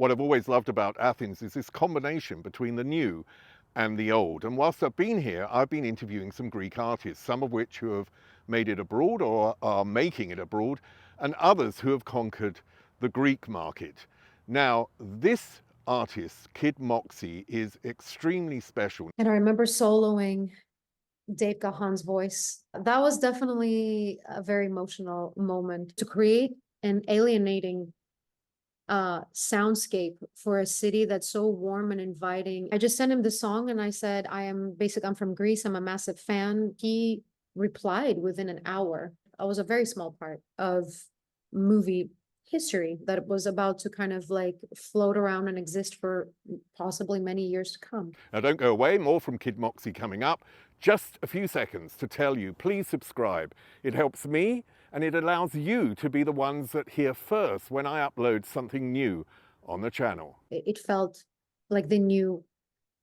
what I've always loved about Athens is this combination between the new and the old. And whilst I've been here, I've been interviewing some Greek artists, some of which who have made it abroad or are making it abroad, and others who have conquered the Greek market. Now, this artist, Kid Moxie, is extremely special. And I remember soloing Dave Gahan's voice. That was definitely a very emotional moment to create an alienating soundscape for a city that's so warm and inviting. I just sent him the song and I said, I'm from Greece. I'm a massive fan. He replied within an hour. I was a very small part of movie history that was about to kind of like float around and exist for possibly many years to come. Now don't go away, more from Kid Moxie coming up. Just a few seconds to tell you, please subscribe. It helps me and it allows you to be the ones that hear first when I upload something new on the channel. It felt like they knew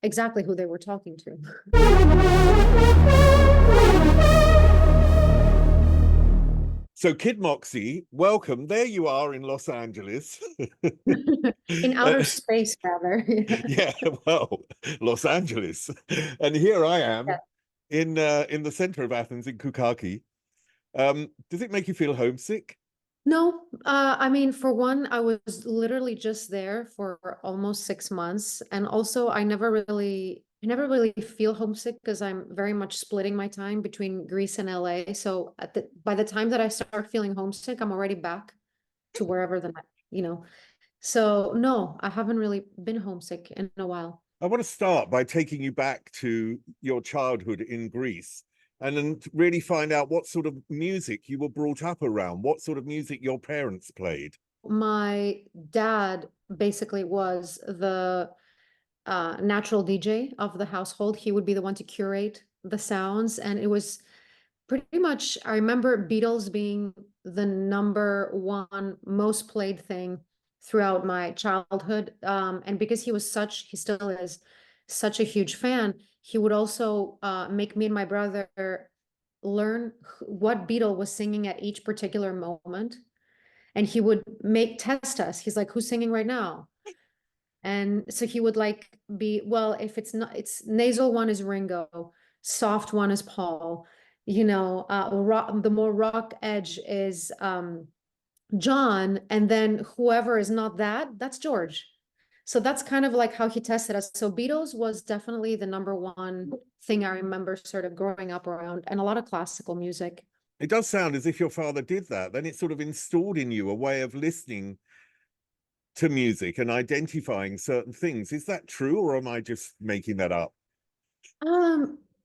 exactly who they were talking to. So Kid Moxie, welcome. There you are in Los Angeles. In outer space, rather. Yeah, well, Los Angeles. And here I am in the center of Athens in Kukaki. Does it make you feel homesick? No, I mean, for one, I was literally just there for almost 6 months. And also I never really feel homesick because I'm very much splitting my time between Greece and LA. So by the time that I start feeling homesick, I'm already back to wherever so no, I haven't really been homesick in a while. I want to start by taking you back to your childhood in Greece and then really find out what sort of music you were brought up around, what sort of music your parents played. My dad basically was the natural DJ of the household. He would be the one to curate the sounds. And it was pretty much, I remember Beatles being the #1 most played thing throughout my childhood. And because he still is such a huge fan, he would also make me and my brother learn what Beatle was singing at each particular moment. And he would test us. He's like, who's singing right now? And so he would like well, if it's not, it's nasal one is Ringo, soft one is Paul, the more rock edge is John, and then whoever is not that's George. So that's kind of like how he tested us. So Beatles was definitely the #1 thing I remember sort of growing up around, and a lot of classical music. It does sound as if your father did that. Then it sort of installed in you a way of listening to music and identifying certain things. Is that true, or am I just making that up?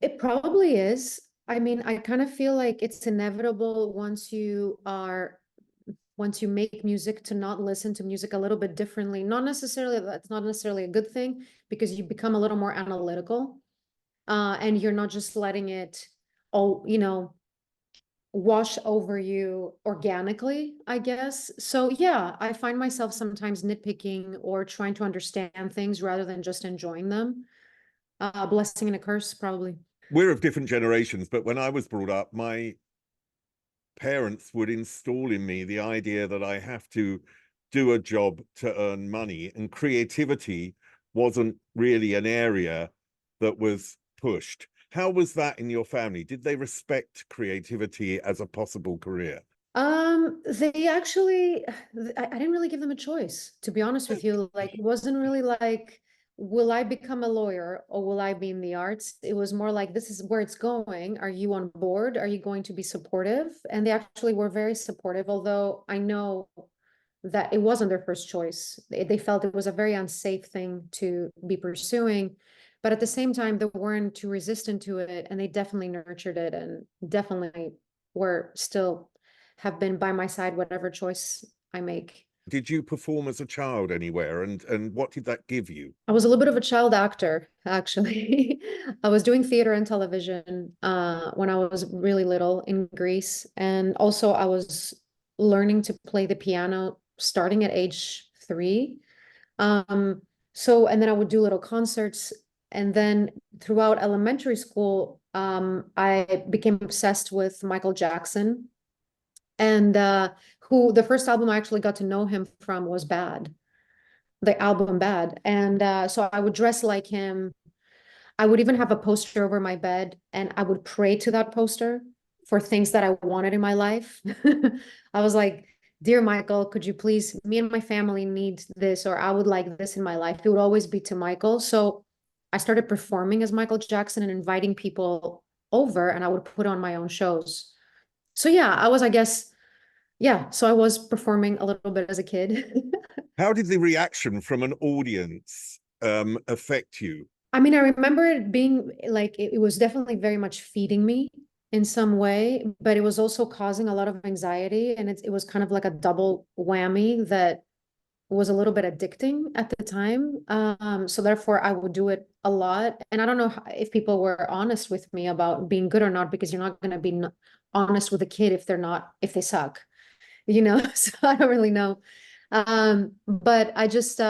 It probably is. I mean, I kind of feel like it's inevitable once you make music to not listen to music a little bit differently. That's not necessarily a good thing, because you become a little more analytical, and you're not just letting it all, wash over you organically, I guess. So yeah, I find myself sometimes nitpicking or trying to understand things rather than just enjoying them. A blessing and a curse, probably. We're of different generations, but when I was brought up, my parents would install in me the idea that I have to do a job to earn money, and creativity wasn't really an area that was pushed. How was that in your family? Did they respect creativity as a possible career? They actually, I didn't really give them a choice, to be honest with you. Like, it wasn't really like, will I become a lawyer or will I be in the arts? It was more like, this is where it's going. Are you on board? Are you going to be supportive? And they actually were very supportive, although I know that it wasn't their first choice. They felt it was a very unsafe thing to be pursuing. But at the same time, they weren't too resistant to it, and they definitely nurtured it, and definitely have been by my side whatever choice I make. Did you perform as a child anywhere, and what did that give you? I was a little bit of a child actor, actually. I was doing theater and television when I was really little in Greece. And also I was learning to play the piano starting at age 3. And then I would do little concerts. And then throughout elementary school, I became obsessed with Michael Jackson. And who the first album I actually got to know him from was Bad. the album Bad. And so I would dress like him. I would even have a poster over my bed, and I would pray to that poster for things that I wanted in my life. I was like, "Dear Michael, could you please, me and my family need this, or I would like this in my life." It would always be to Michael. So I started performing as Michael Jackson and inviting people over, and I would put on my own shows. So yeah, I was, I guess, yeah. So I was performing a little bit as a kid. How did the reaction from an audience affect you? I mean, I remember it being like it was definitely very much feeding me in some way, but it was also causing a lot of anxiety, and it was kind of like a double whammy that was a little bit addicting at the time. So therefore, I would do it a lot, and I don't know if people were honest with me about being good or not, because you're not going to be honest with a kid if they're not, if they suck, you know. So I don't really know. But I just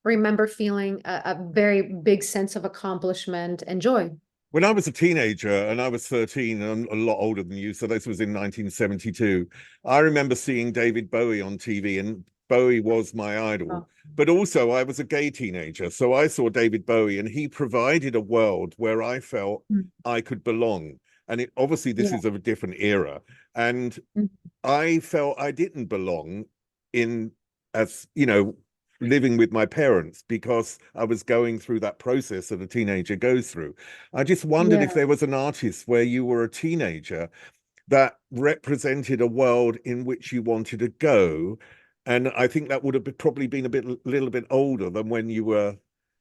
remember feeling a very big sense of accomplishment and joy. When I was a teenager and I was 13 and a lot older than you, so this was in 1972, I remember seeing David Bowie on TV, and Bowie was my idol. Oh. But also, I was a gay teenager, so I saw David Bowie, and he provided a world where I felt Mm. I could belong. And it obviously, this Yeah. is of a different era. And Mm. I felt I didn't belong in, as you know, living with my parents, because I was going through that process that a teenager goes through. I just wondered if Yeah. there was an artist where you were a teenager that represented a world in which you wanted to go. And I think that would have probably been little bit older than when you were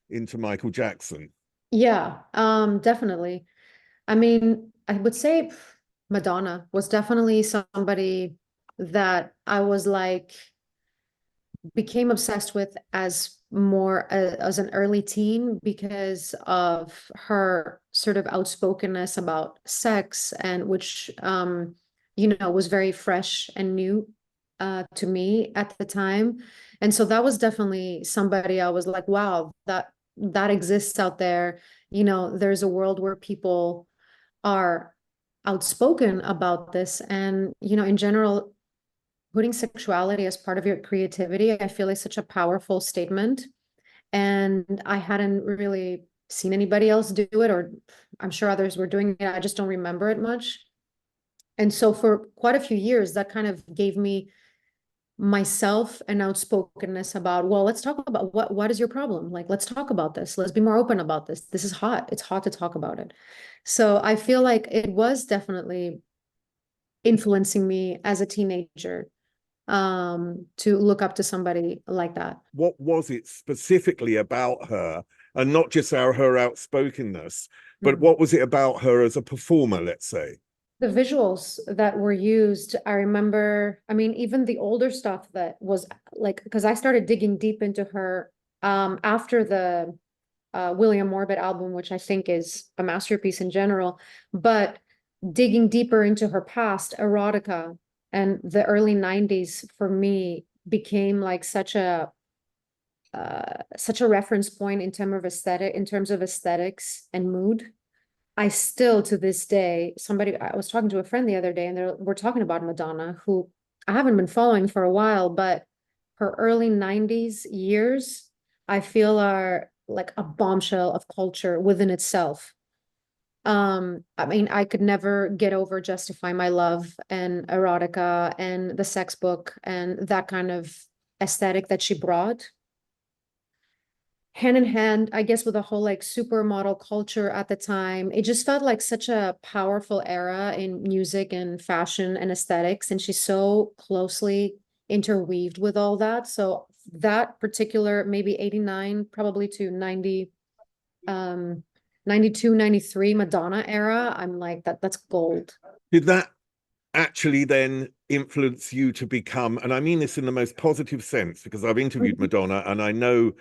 into Michael Jackson. Yeah, definitely. I mean, I would say Madonna was definitely somebody that I was like, became obsessed with as more as an early teen because of her sort of outspokenness about sex, and which was very fresh and new to me at the time. And so that was definitely somebody I was like, wow, that exists out there. There's a world where people are outspoken about this, and in general, putting sexuality as part of your creativity, I feel like such a powerful statement. And I hadn't really seen anybody else do it, or I'm sure others were doing it. I just don't remember it much. And so for quite a few years, that kind of gave me myself an outspokenness about, well, let's talk about what is your problem? Like, let's talk about this. Let's be more open about this. This is hot. It's hot to talk about it. So I feel like it was definitely influencing me as a teenager, to look up to somebody like that. What was it specifically about her, and not just her outspokenness, but what was it about her as a performer, let's say? The visuals that were used, I remember, I mean, even the older stuff that was like, because I started digging deep into her after the William Orbit album, which I think is a masterpiece in general, but digging deeper into her past, erotica and the early 90s for me became like such a reference point in terms of aesthetics and mood. I still, to this day, I was talking to a friend the other day, and we're talking about Madonna, who I haven't been following for a while, but her early 90s years, I feel, are like a bombshell of culture within itself. I mean, I could never get over Justify My Love and erotica and the sex book and that kind of aesthetic that she brought hand in hand, I guess, with the whole like supermodel culture at the time. It just felt like such a powerful era in music and fashion and aesthetics, and she's so closely interweaved with all that. So that particular, maybe 89 probably to 90, 92, 93 Madonna era, I'm like, that's gold. Did that actually then influence you to become, and I mean this in the most positive sense, because I've interviewed Mhm. Madonna and I know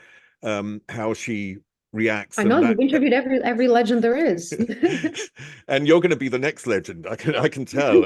how she reacts, I know and you've interviewed every legend there is. and you're going to be the next legend. I can tell.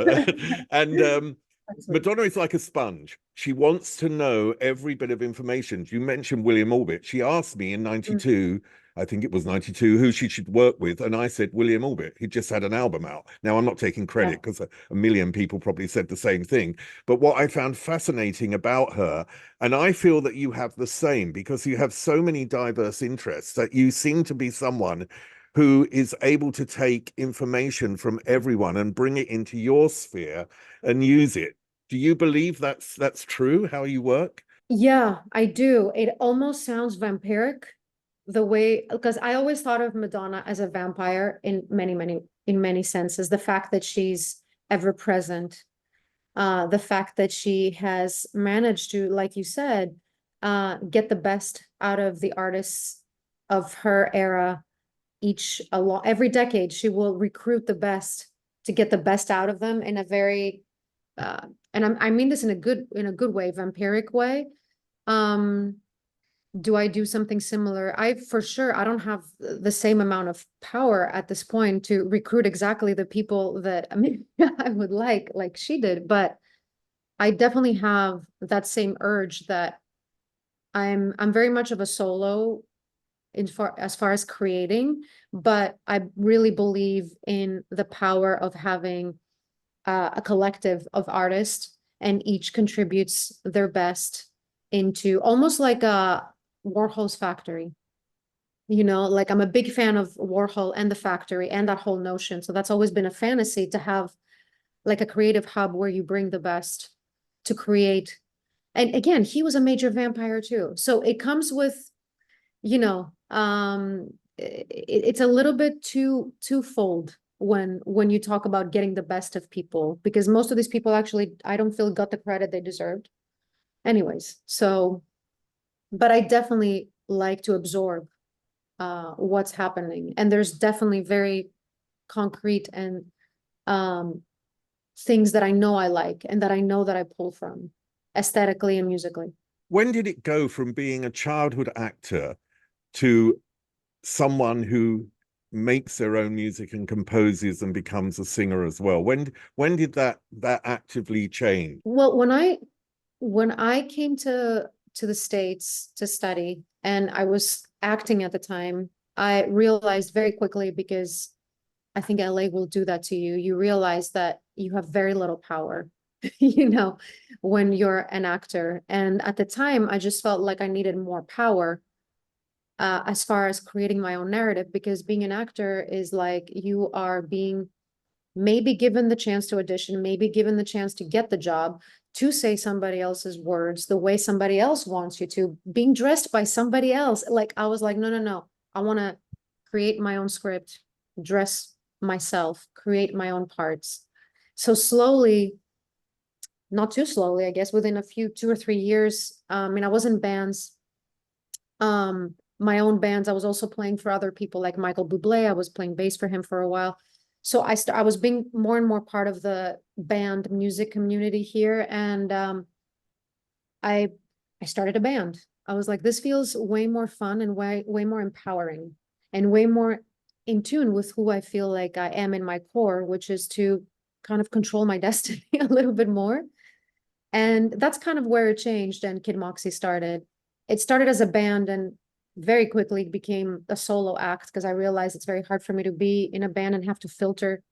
And That's sweet. Madonna is like a sponge. she wants to know every bit of information. You mentioned William Orbit. She asked me in 92, I think it was 92, who she should work with. And I said, William Orbit. He just had an album out. Now, I'm not taking credit because a million people probably said the same thing. But what I found fascinating about her, and I feel that you have the same, because you have so many diverse interests, that you seem to be someone who is able to take information from everyone and bring it into your sphere and use it. Do you believe that's true, how you work? Yeah, I do. It almost sounds vampiric the way, because I always thought of Madonna as a vampire in many senses. The fact that she's ever present, the fact that she has managed to, like you said, get the best out of the artists of her era. Every decade, she will recruit the best to get the best out of them in a very and I mean this in a good way, vampiric way. Um, do I do something similar? For sure, I don't have the same amount of power at this point to recruit exactly the people that I mean I would like she did, but I definitely have that same urge that I'm very much of a solo as far as creating, but I really believe in the power of having a collective of artists, and each contributes their best into almost like a Warhol's factory. Like I'm a big fan of Warhol and the factory and that whole notion. So that's always been a fantasy to have like a creative hub where you bring the best to create. And again, he was a major vampire too. So it comes with, it's a little bit twofold when you talk about getting the best of people, because most of these people actually, I don't feel got the credit they deserved. Anyways, so, but I definitely like to absorb what's happening. And there's definitely very concrete and things that I know I like and that I know that I pull from aesthetically and musically. When did it go from being a childhood actor to someone who makes their own music and composes and becomes a singer as well? When did that actively change? Well, when I came to the States to study, and I was acting at the time, I realized very quickly, because I think LA will do that to you. You realize that you have very little power, when you're an actor. And at the time, I just felt like I needed more power as far as creating my own narrative, because being an actor is like you are being maybe given the chance to audition, maybe given the chance to get the job, to say somebody else's words the way somebody else wants you to, being dressed by somebody else. Like I was like, no, no, no. I want to create my own script, dress myself, create my own parts. So slowly, not too slowly, I guess, within a few 2 or 3 years, I mean, I was in bands, my own bands. I was also playing for other people like Michael Bublé. I was playing bass for him for a while. So I was being more and more part of the band music community here. And I started a band. I was like, this feels way more fun and way more empowering and way more in tune with who I feel like I am in my core, which is to kind of control my destiny a little bit more. And that's kind of where it changed, and Kid Moxie started. It started as a band and very quickly became a solo act, because I realized it's very hard for me to be in a band and have to filter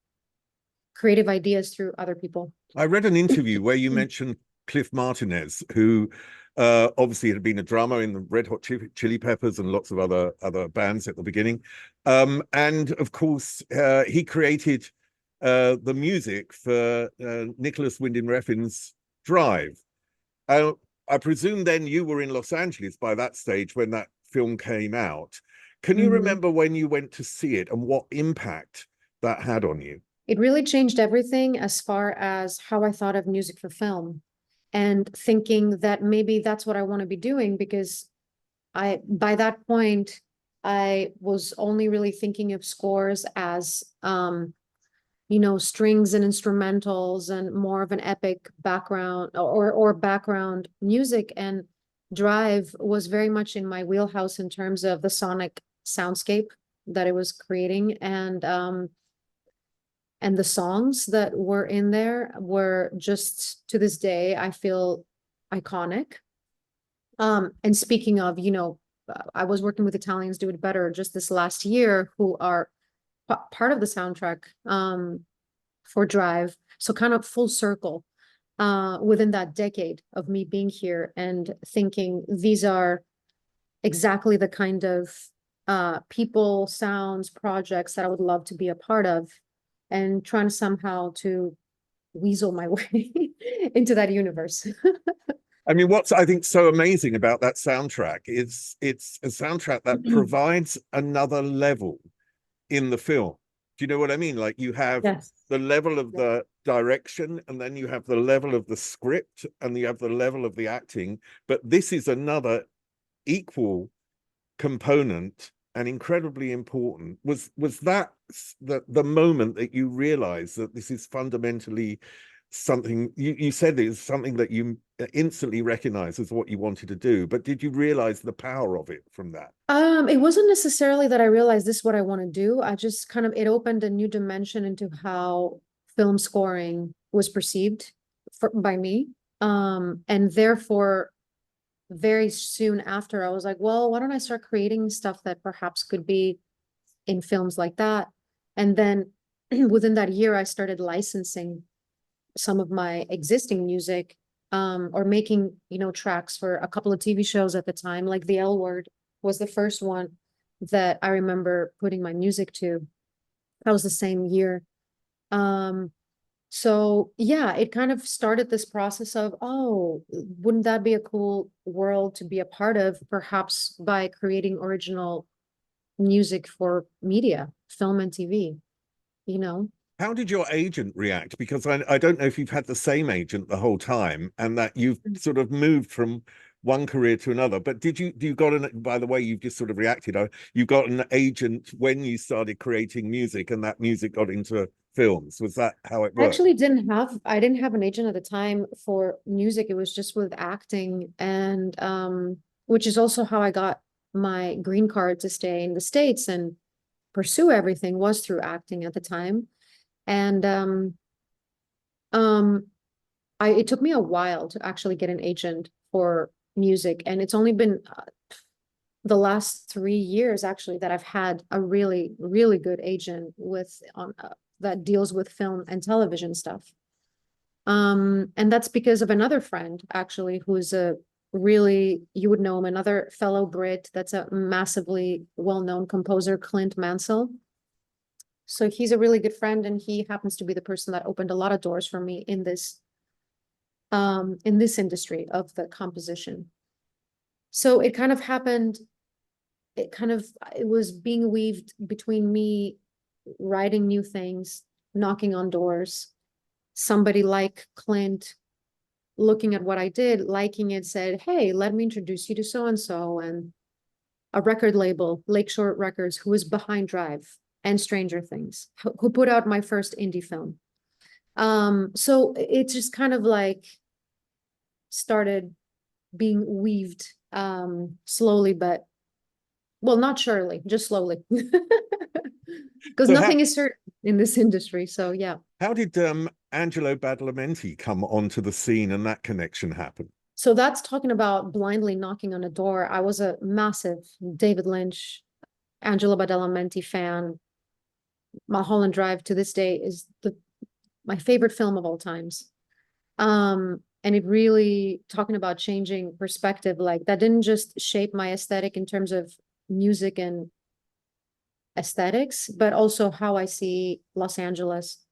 creative ideas through other people. I read an interview where you mentioned Cliff Martinez, who obviously had been a drummer in the Red Hot Chili Peppers and lots of other bands at the beginning. And of course, he created the music for Nicholas Winding Refn's Drive. I presume then you were in Los Angeles by that stage when that film came out. Can you remember when you went to see it and what impact that had on you? It really changed everything as far as how I thought of music for film, and thinking that maybe that's what I want to be doing, because by that point, I was only really thinking of scores as, strings and instrumentals and more of an epic background or background music. And Drive was very much in my wheelhouse in terms of the sonic soundscape that it was creating. And the songs that were in there were just, to this day, I feel iconic. And speaking of, you know, I was working with Italians Do It Better just this last year, who are part of the soundtrack for Drive. So kind of full circle within that decade of me being here and thinking these are exactly the kind of people, sounds, projects that I would love to be a part of, and trying to somehow to weasel my way into that universe. I mean, what's I think so amazing about that soundtrack is it's a soundtrack that provides another level in the film. Do you know what I mean? Like you have Yes. the level of the direction, and then you have the level of the script, and you have the level of the acting. But this is another equal component and incredibly important. Was that the moment that you realized that this is fundamentally something you said it was something that you instantly recognized as what you wanted to do, but did you realize the power of it from that? It wasn't necessarily that I realized this is what I want to do. I just kind of, it opened a new dimension into how film scoring was perceived by me. And therefore, very soon after, I was like, well, why don't I start creating stuff that perhaps could be in films like that? And then within that year, I started licensing some of my existing music, or making, you know, tracks for a couple of TV shows at the time, like The L Word was the first one that I remember putting my music to. That was the same year. So yeah, it kind of started this process of, oh, wouldn't that be a cool world to be a part of, perhaps by creating original music for media, film and TV, you know? How did your agent react? Because I don't know if you've had the same agent the whole time and that you've sort of moved from one career to another. But do you got an, by the way, you've just sort of reacted, you got an agent when you started creating music and that music got into films? Was that how it I worked? actually I didn't have an agent at the time for music. It was just with acting, and which is also how I got my green card to stay in the States and pursue everything, was through acting at the time. And um it took me a while to actually get an agent for music, and it's only been the last 3 years actually that I've had a really, really good agent with on that deals with film and television stuff. And that's because of another friend actually, who's a really, you would know him, another fellow Brit that's a massively well-known composer, Clint Mansell. So he's a really good friend, and he happens to be the person that opened a lot of doors for me in this industry of the composition. So it kind of happened, it was being weaved between me writing new things, knocking on doors, somebody like Clint looking at what I did, liking it, said, hey, let me introduce you to so-and-so, and a record label, Lakeshore Records, who was behind Drive and Stranger Things, who put out my first indie film. So it just kind of like started being weaved slowly, but well, not surely, just slowly. Because So nothing is certain in this industry. So yeah. how did Angelo Badalamenti come onto the scene and that connection happen? So that's talking about blindly knocking on a door. I was a massive David Lynch, Angelo Badalamenti fan. Mulholland Drive to this day is my favorite film of all times. And it really, talking about changing perspective, like that didn't just shape my aesthetic in terms of music and aesthetics, but also how I see Los Angeles,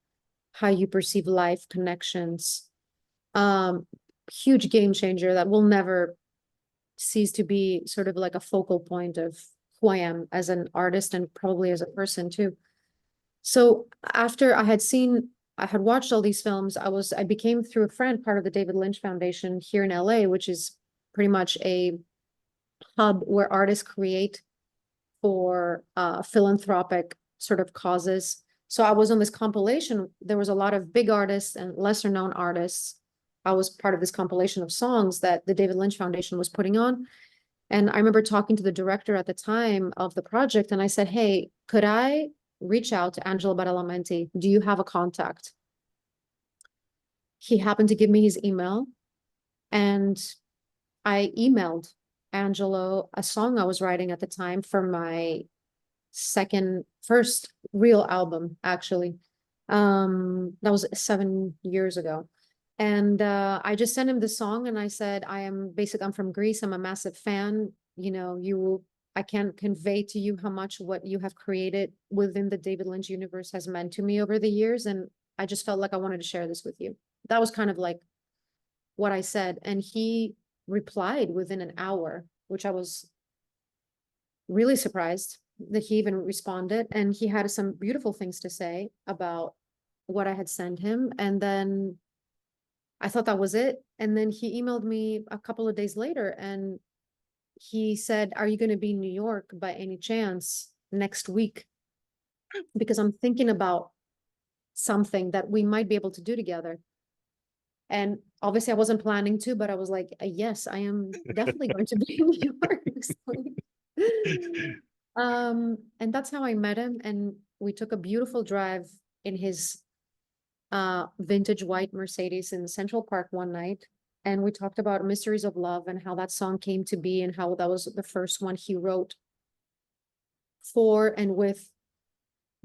how you perceive life, connections. Huge game changer that will never cease to be sort of like a focal point of who I am as an artist and probably as a person too. So after I had watched all these films, I became, through a friend, part of the David Lynch Foundation here in LA, which is pretty much a hub where artists create for philanthropic sort of causes. So I was on this compilation. There was a lot of big artists and lesser known artists. I was part of this compilation of songs that the David Lynch Foundation was putting on. And I remember talking to the director at the time of the project, and I said, hey, could I reach out to Angelo Badalamenti? Do you have a contact? He happened to give me his email. And I emailed Angelo a song I was writing at the time for my first real album, actually. That was 7 years ago. And I just sent him the song and I said, I'm from Greece. I'm a massive fan. You know, I can't convey to you how much what you have created within the David Lynch universe has meant to me over the years. And I just felt like I wanted to share this with you. That was kind of like what I said. And he replied within an hour, which I was really surprised that he even responded. And he had some beautiful things to say about what I had sent him. And then I thought that was it. And then he emailed me a couple of days later and he said, are you going to be in New York by any chance next week? Because I'm thinking about something that we might be able to do together. And obviously I wasn't planning to, but I was like, yes, I am definitely going to be in New York next week. And that's how I met him. And we took a beautiful drive in his vintage white Mercedes in Central Park one night. And we talked about Mysteries of Love and how that song came to be and how that was the first one he wrote for and with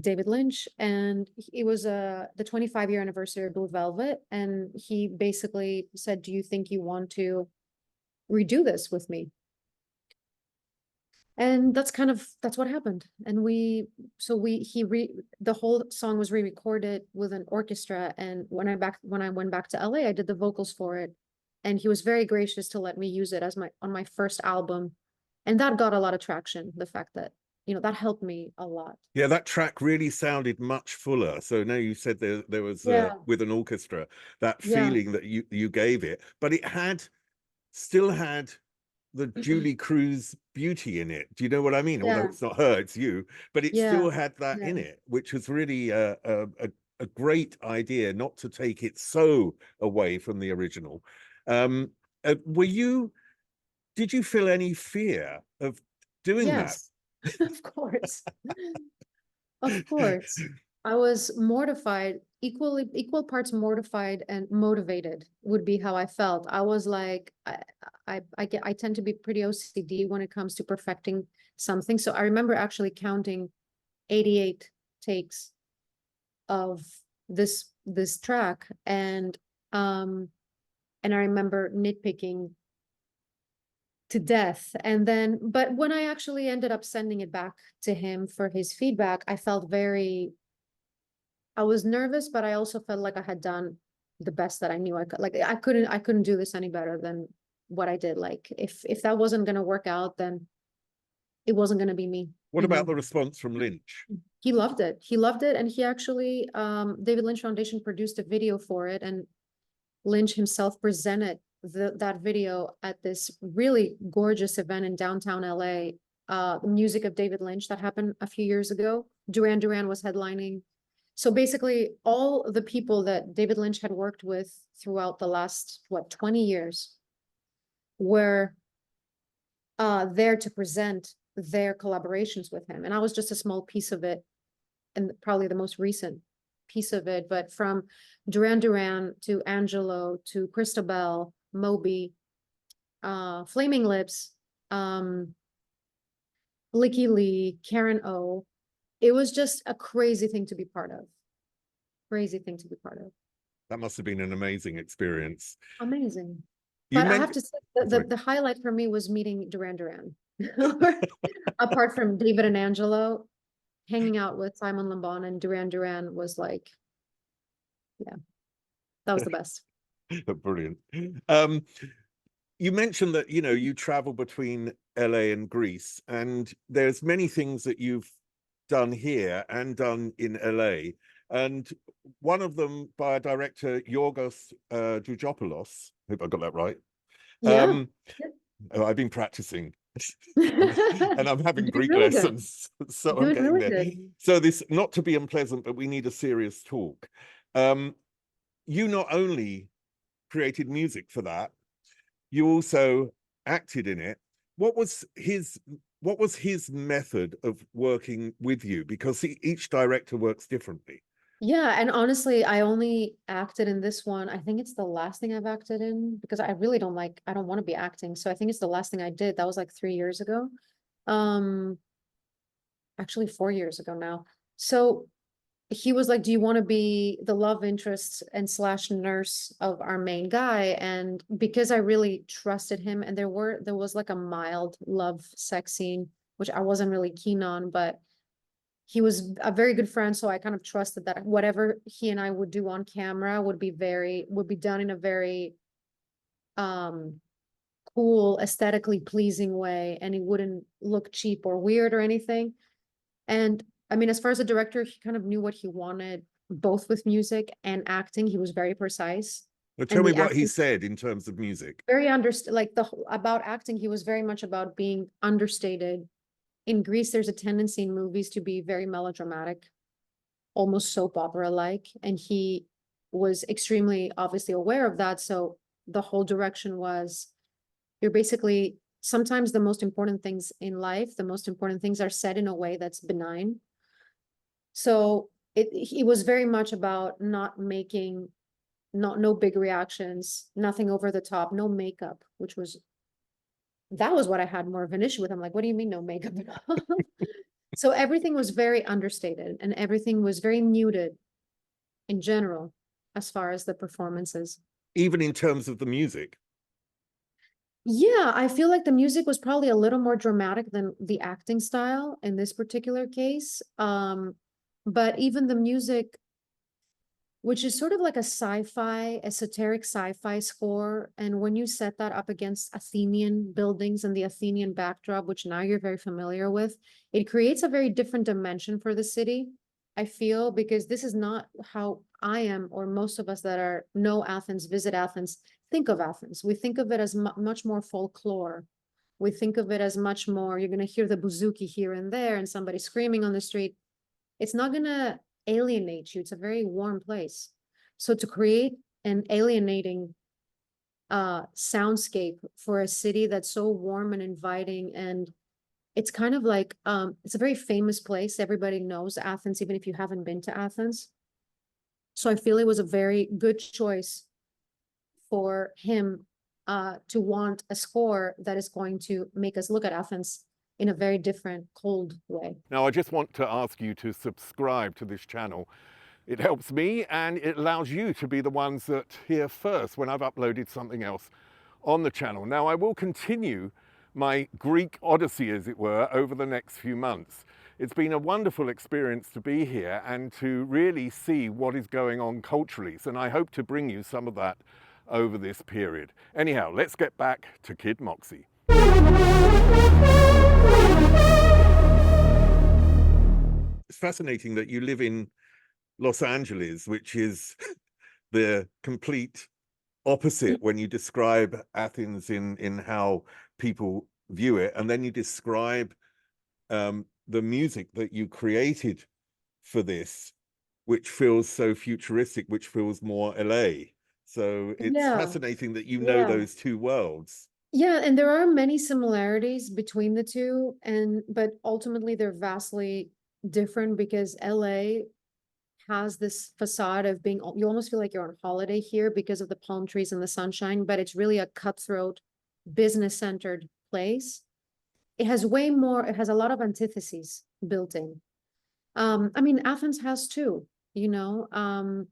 David Lynch. And it was the 25-year anniversary of Blue Velvet. And he basically said, do you think you want to redo this with me? And that's what happened. And the whole song was re-recorded with an orchestra. And when I went back to LA, I did the vocals for it. And he was very gracious to let me use it as on my first album. And that got a lot of traction. The fact that, that helped me a lot. Yeah, that track really sounded much fuller. So now you said there was with an orchestra, that feeling that you gave it, but it still had the Julie Cruz beauty in it. Do you know what I mean? Although it's not her, it's you, but it still had that in it, which was really a great idea, not to take it so away from the original. Did you feel any fear of doing that? Of course. Of course. I was mortified, equal parts mortified and motivated would be how I felt. I was like, I tend to be pretty OCD when it comes to perfecting something. So I remember actually counting 88 takes of this track, and I remember nitpicking to death. And then, but when I actually ended up sending it back to him for his feedback, I was nervous, but I also felt like I had done the best that I knew I could. Like I couldn't do this any better than what I did. Like if that wasn't going to work out, then it wasn't going to be me. What about the response from Lynch? He loved it. He loved it. And he actually, David Lynch Foundation produced a video for it, and Lynch himself presented that video at this really gorgeous event in downtown LA, the Music of David Lynch, that happened a few years ago. Duran Duran was headlining. So basically all the people that David Lynch had worked with throughout the last, 20 years were there to present their collaborations with him. And I was just a small piece of it, and probably the most recent piece of it. But from Duran Duran to Angelo to Christabel, Moby, Flaming Lips, Licky Lee, Karen O. It was just a crazy thing to be part of. Crazy thing to be part of. That must have been an amazing experience. Amazing. But I have to say the highlight for me was meeting Duran Duran. Apart from David and Angelo, hanging out with Simon Le Bon and Duran Duran was like, yeah, that was the best. Brilliant. You mentioned that, you travel between LA and Greece, and there's many things that you've done here and done in LA. And one of them by a director, Yorgos Drujopoulos. Hope I got that right. Yeah. I've been practicing. And I'm having Greek lessons, so I'm getting there. So this, not to be unpleasant, but we need a serious talk. You not only created music for that, you also acted in it. What was his method of working with you? Because each director works differently. Yeah, and honestly, I only acted in this one. I think it's the last thing I've acted in because I really don't like, I don't want to be acting. So I think it's the last thing I did. That was like 3 years ago. Um, actually 4 years ago now. So he was like, do you want to be the love interest and slash nurse of our main guy? And because I really trusted him, and there was like a mild love sex scene, which I wasn't really keen on, but he was a very good friend, so I kind of trusted that whatever he and I would do on camera would be done in a very um cool, aesthetically pleasing way, and it wouldn't look cheap or weird or anything. And I mean, as far as a director, he kind of knew what he wanted, both with music and acting. He was very precise. Well, tell And me the what he acting said in terms of music. very understood, like about acting, he was very much about being understated. In Greece, there's a tendency in movies to be very melodramatic, almost soap opera like, and he was extremely obviously aware of that. So the whole direction was, you're basically, sometimes the most important things in life, the most important things are said in a way that's benign. So he was very much about not making, no big reactions, nothing over the top, no makeup, which was, that was what I had more of an issue with. I'm like, what do you mean no makeup? So everything was very understated and everything was very muted in general, as far as the performances. Even in terms of the music. Yeah, I feel like the music was probably a little more dramatic than the acting style in this particular case. But even the music, which is sort of like a sci-fi, esoteric sci-fi score. And when you set that up against Athenian buildings and the Athenian backdrop, which now you're very familiar with, it creates a very different dimension for the city, I feel, because this is not how I am, or most of us that are know Athens, visit Athens, think of Athens. We think of it as much more folklore. We think of it as much more, you're going to hear the bouzouki here and there and somebody screaming on the street. It's not going to alienate you. It's a very warm place. So to create an alienating soundscape for a city that's so warm and inviting, and it's kind of like it's a very famous place. Everybody knows Athens, even if you haven't been to Athens. So I feel it was a very good choice for him to want a score that is going to make us look at Athens in a very different, cold way. Now, I just want to ask you to subscribe to this channel. It helps me and it allows you to be the ones that hear first when I've uploaded something else on the channel. Now, I will continue my Greek odyssey, as it were, over the next few months. It's been a wonderful experience to be here and to really see what is going on culturally. And I hope to bring you some of that over this period. Anyhow, let's get back to Kid Moxie. It's fascinating that you live in Los Angeles, which is the complete opposite when you describe Athens in how people view it, and then you describe the music that you created for this, which feels so futuristic, which feels more LA. So it's Yeah, fascinating that you know yeah. those two worlds. Yeah, and there are many similarities between the two, and but ultimately they're vastly different because LA has this facade of being, you almost feel like you're on holiday here because of the palm trees and the sunshine, but it's really a cutthroat, business-centered place. It has way more, it has a lot of antitheses built in. I mean, Athens has too, you know,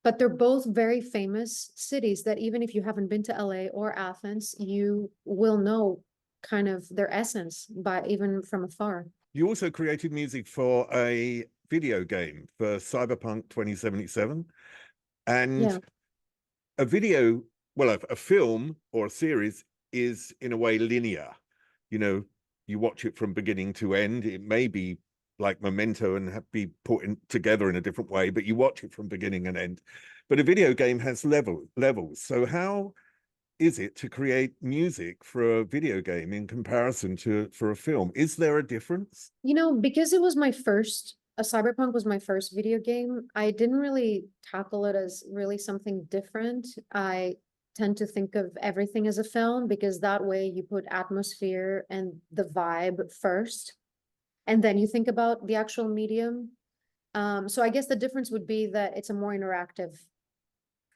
but they're both very famous cities that even if you haven't been to LA or Athens, you will know kind of their essence by even from afar. You also created music for a video game for Cyberpunk 2077, Yeah. and a video, well, a film or a series is in a way linear. You know, you watch it from beginning to end. It may be like Memento and be put together in a different way, but you watch it from beginning and end. But a video game has levels. So how is it to create music for a video game in comparison to for a film? Is there a difference? You know, because it was my first, a Cyberpunk was my first video game, I didn't really tackle it as really something different. I tend to think of everything as a film because that way you put atmosphere and the vibe first, and then you think about the actual medium. So I guess the difference would be that it's a more interactive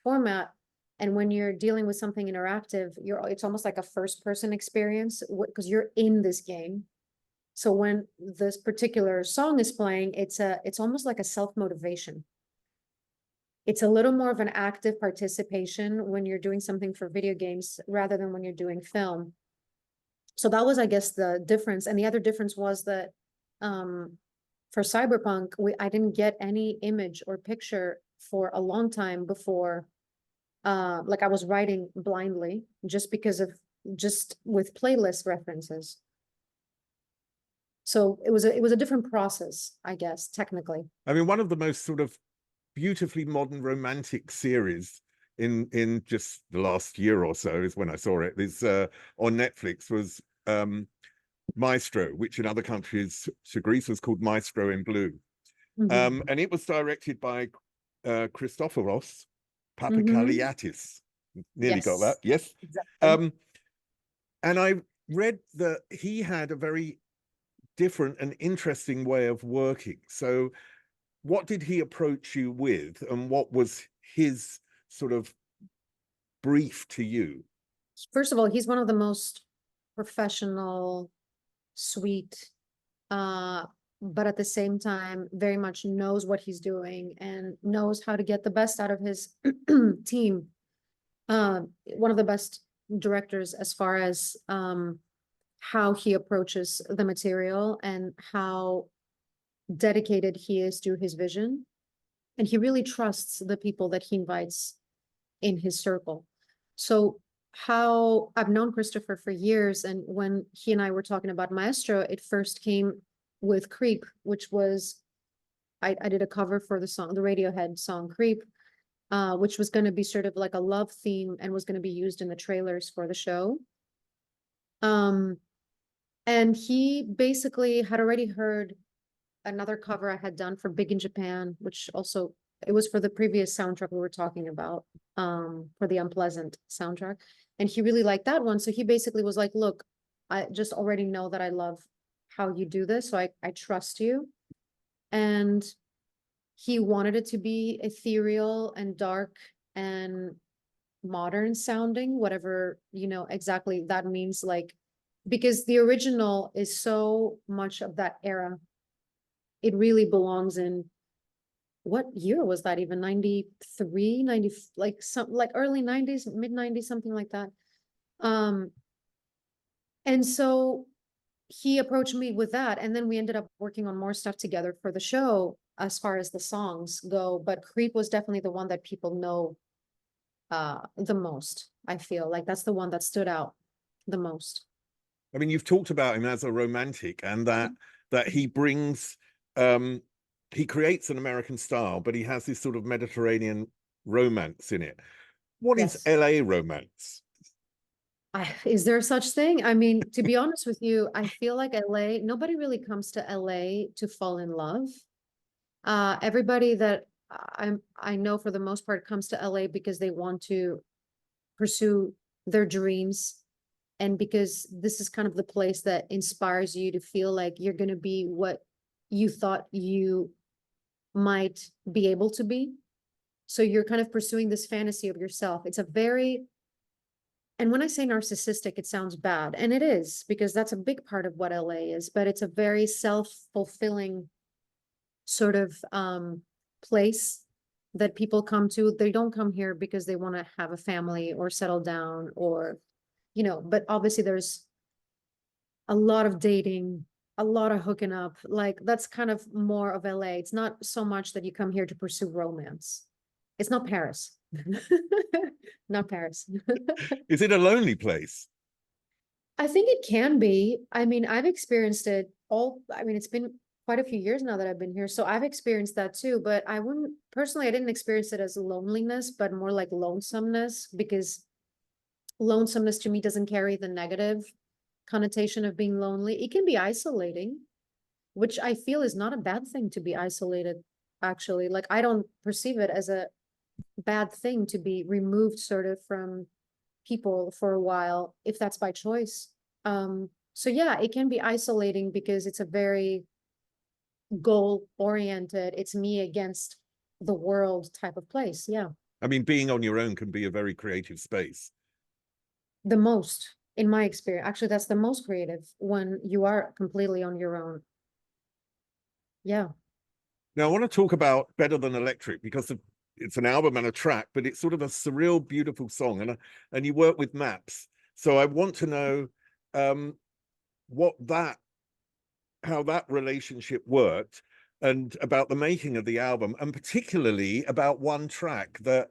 format. And when you're dealing with something interactive, it's almost like a first person experience because you're in this game. So when this particular song is playing, it's almost like a self-motivation. It's a little more of an active participation when you're doing something for video games rather than when you're doing film. So that was, I guess, the difference. And the other difference was that for Cyberpunk, I didn't get any image or picture for a long time before. Like I was writing blindly just because of just with playlist references. So it was a different process, I guess, technically. I mean, one of the most sort of beautifully modern romantic series in just the last year or so is when I saw it. Is on Netflix was Maestro, which in other countries to Greece was called Maestro in Blue. And it was directed by Christoforos Papakaliatis. Nearly got that. Yes. Exactly. And I read that he had a very different and interesting way of working. So what did he approach you with, and what was his sort of brief to you? First of all, he's one of the most professional, sweet, but at the same time, very much knows what he's doing and knows how to get the best out of his team. One of the best directors as far as how he approaches the material and how dedicated he is to his vision. And he really trusts the people that he invites in his circle. So how I've known Christopher for years, and when he and I were talking about Maestro, it first came with Creep, which was I did a cover for the song, the Radiohead song Creep, which was going to be sort of like a love theme and was going to be used in the trailers for the show. And he basically had already heard another cover I had done for Big in Japan, which also it was for the previous soundtrack we were talking about, for the Unpleasant soundtrack. And he really liked that one. So he basically was like, look, I just already know that I love how you do this. So I trust you. And he wanted it to be ethereal and dark and modern sounding, whatever, exactly that means, like, because the original is so much of that era. It really belongs in, what year was that even? 93, 90, like early 90s, mid 90s, something like that. And so he approached me with that, and then we ended up working on more stuff together for the show as far as the songs go. But Creep was definitely the one that people know the most. I feel like that's the one that stood out the most. I mean, you've talked about him as a romantic, and that he brings he creates an American style, but he has this sort of Mediterranean romance in it. What is Yes. LA romance? Is there such thing? I mean, to be honest with you, I feel like LA, nobody really comes to LA to fall in love. Everybody that I know for the most part comes to LA because they want to pursue their dreams, and because this is kind of the place that inspires you to feel like you're going to be what you thought you might be able to be. So you're kind of pursuing this fantasy of yourself. It's a very, and when I say narcissistic, it sounds bad, and it is, because that's a big part of what LA is, but it's a very self-fulfilling sort of place that people come to. They don't come here because they want to have a family or settle down or, but obviously there's a lot of dating, a lot of hooking up. Like that's kind of more of LA. It's not so much that you come here to pursue romance. It's not Paris. Not Paris. Is it a lonely place? I think it can be. I mean, I've experienced it I mean, it's been quite a few years now that I've been here. So I've experienced that too, but I wouldn't personally, I didn't experience it as loneliness, but more like lonesomeness, because lonesomeness to me doesn't carry the negative connotation of being lonely. It can be isolating, which I feel is not a bad thing to be isolated, actually. Like I don't perceive it as a bad thing to be removed sort of from people for a while, if that's by choice. So yeah, it can be isolating because it's a very goal oriented. It's me against the world type of place. Yeah. I mean, being on your own can be a very creative space. The most, in my experience. Actually, that's the most creative when you are completely on your own. Yeah. Now, I want to talk about Better Than Electric because it's an album and a track, but it's sort of a surreal, beautiful song. And you work with maps. So I want to know what that, how that relationship worked, and about the making of the album, and particularly about one track that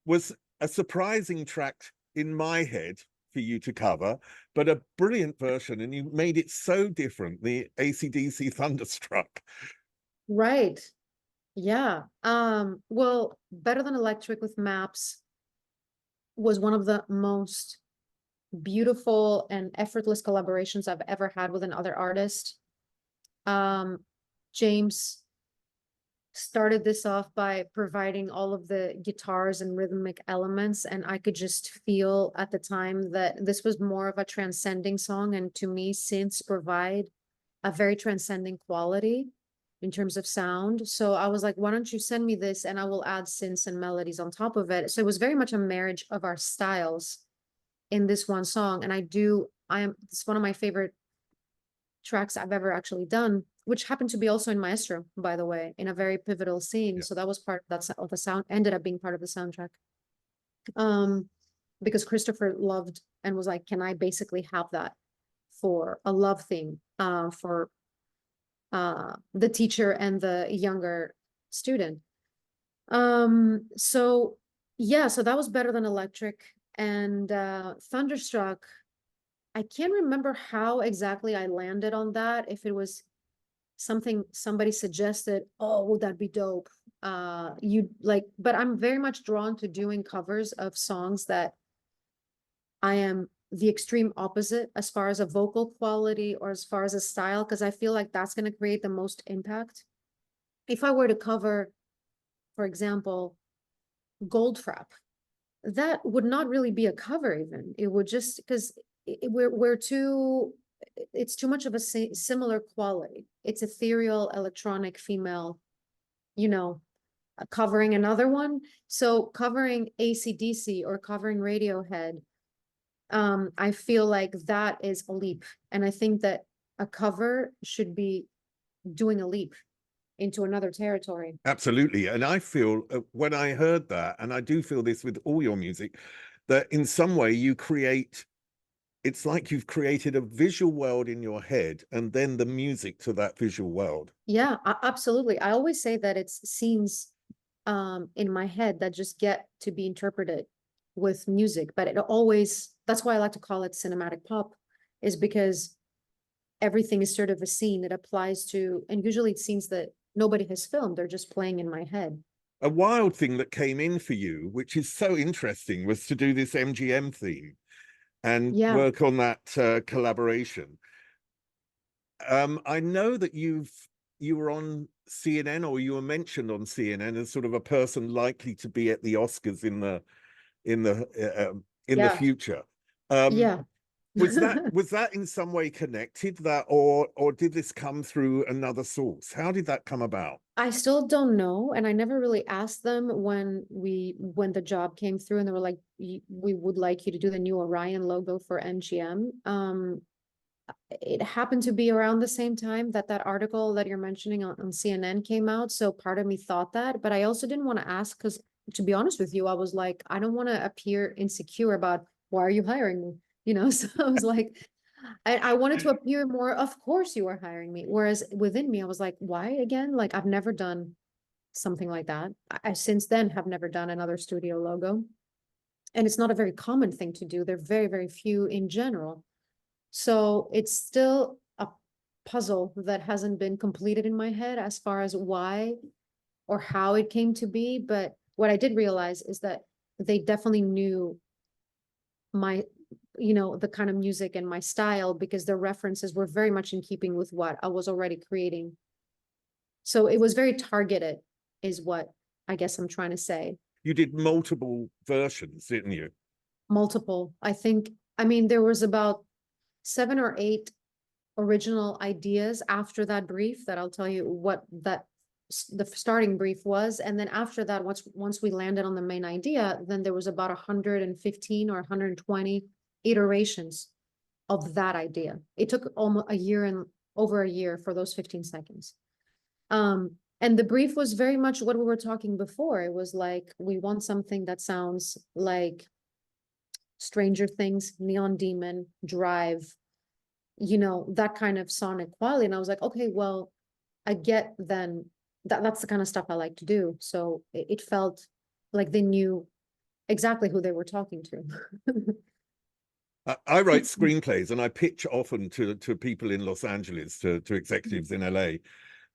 was a surprising track in my head for you to cover, but a brilliant version, and you made it so different, the AC/DC Thunderstruck. Right. Yeah. Well, Better Than Electric with Maps was one of the most beautiful and effortless collaborations I've ever had with another artist. James started this off by providing all of the guitars and rhythmic elements, and I could just feel at the time that this was more of a transcending song, and to me synths provide a very transcending quality in terms of sound. So I was like, why don't you send me this and I will add synths and melodies on top of it. So it was very much a marriage of our styles in this one song. And it's one of my favorite tracks I've ever actually done, which happened to be also in Maestro, by the way, in a very pivotal scene. Yeah. So that was part of the sound, ended up being part of the soundtrack. Because Christopher loved and was like, can I basically have that for a love theme, for the teacher and the younger student. So yeah, so that was Better Than Electric. And Thunderstruck, I can't remember how exactly I landed on that, if it was something somebody suggested, oh, would that be dope? But I'm very much drawn to doing covers of songs that I am the extreme opposite as far as a vocal quality or as far as a style, because I feel like that's going to create the most impact. If I were to cover, for example, Goldfrapp, that would not really be a cover even. It would just, because it's too much of a similar quality. It's ethereal, electronic, female, covering another one. So covering AC/DC or covering Radiohead, I feel like that is a leap. And I think that a cover should be doing a leap into another territory. Absolutely. And I feel when I heard that, and I do feel this with all your music, that in some way it's like you've created a visual world in your head and then the music to that visual world. Yeah, absolutely. I always say that it's scenes in my head that just get to be interpreted with music, but that's why I like to call it cinematic pop, is because everything is sort of a scene that applies to, and usually it's scenes that nobody has filmed, they're just playing in my head. A wild thing that came in for you, which is so interesting, was to do this MGM theme and Yeah. work on that collaboration. I know that you were on CNN, or you were mentioned on CNN as sort of a person likely to be at the Oscars in the Yeah. future. Yeah. Was that in some way connected, that, or did this come through another source? How did that come about? I still don't know, and I never really asked them when the job came through, and they were like, we would like you to do the new Orion logo for MGM. It happened to be around the same time that article that you're mentioning on CNN came out, so part of me thought that, but I also didn't want to ask, because to be honest with you, I was like, I don't want to appear insecure about why are you hiring me, so I was like, I wanted to appear more, of course you are hiring me. Whereas within me, I was like, why again? Like, I've never done something like that. I since then have never done another studio logo. And it's not a very common thing to do. They're very, very few in general. So it's still a puzzle that hasn't been completed in my head as far as why or how it came to be. But what I did realize is that they definitely knew my the kind of music and my style, because the references were very much in keeping with what I was already creating. So it was very targeted, is what I guess I'm trying to say. You did multiple versions, didn't you? Multiple. I mean, there was about 7 or 8 original ideas after that brief that I'll tell you what the starting brief was. And then after that, once we landed on the main idea, then there was about 115 or 120 iterations of that idea. It took almost a year and over a year for those 15 seconds. And the brief was very much what we were talking before. It was like, we want something that sounds like Stranger Things, Neon Demon, Drive, you know, that kind of sonic quality. And I was like, okay, well, I get then that's the kind of stuff I like to do. So it felt like they knew exactly who they were talking to. I write screenplays and I pitch often to people in Los Angeles, to executives in LA.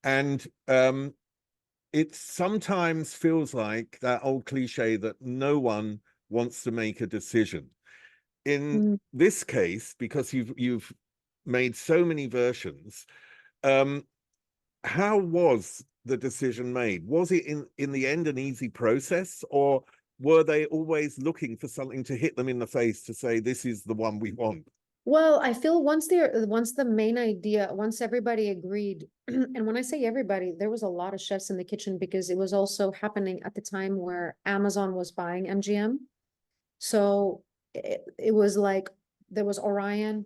And it sometimes feels like that old cliche that no one wants to make a decision. In this case, because you've made so many versions, how was the decision made? Was it in the end an easy process, or were they always looking for something to hit them in the face to say, this is the one we want? Well, I feel once the main idea, once everybody agreed, and when I say everybody, there was a lot of chefs in the kitchen, because it was also happening at the time where Amazon was buying MGM. So it was like there was Orion,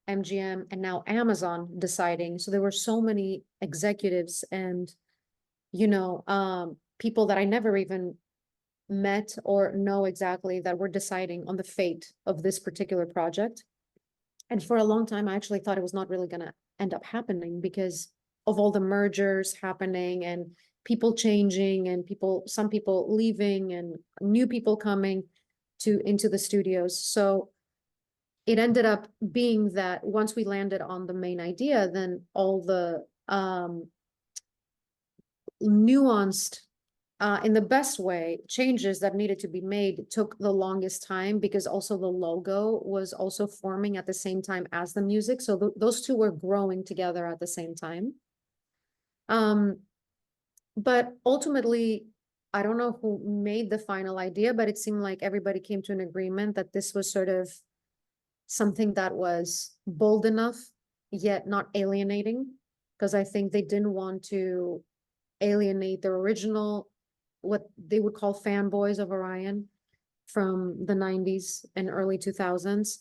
MGM, and now Amazon deciding. So there were so many executives and, you know, people that I never even met or know exactly, that were deciding on the fate of this particular project. And for a long time, I actually thought it was not really going to end up happening because of all the mergers happening and people changing and some people leaving and new people coming into the studios. So it ended up being that once we landed on the main idea, then all the nuanced, in the best way, changes that needed to be made took the longest time, because also the logo was also forming at the same time as the music. So those two were growing together at the same time. But ultimately, I don't know who made the final idea, but it seemed like everybody came to an agreement that this was sort of something that was bold enough, yet not alienating, because I think they didn't want to alienate their original, what they would call fanboys of Orion from the 90s and early 2000s.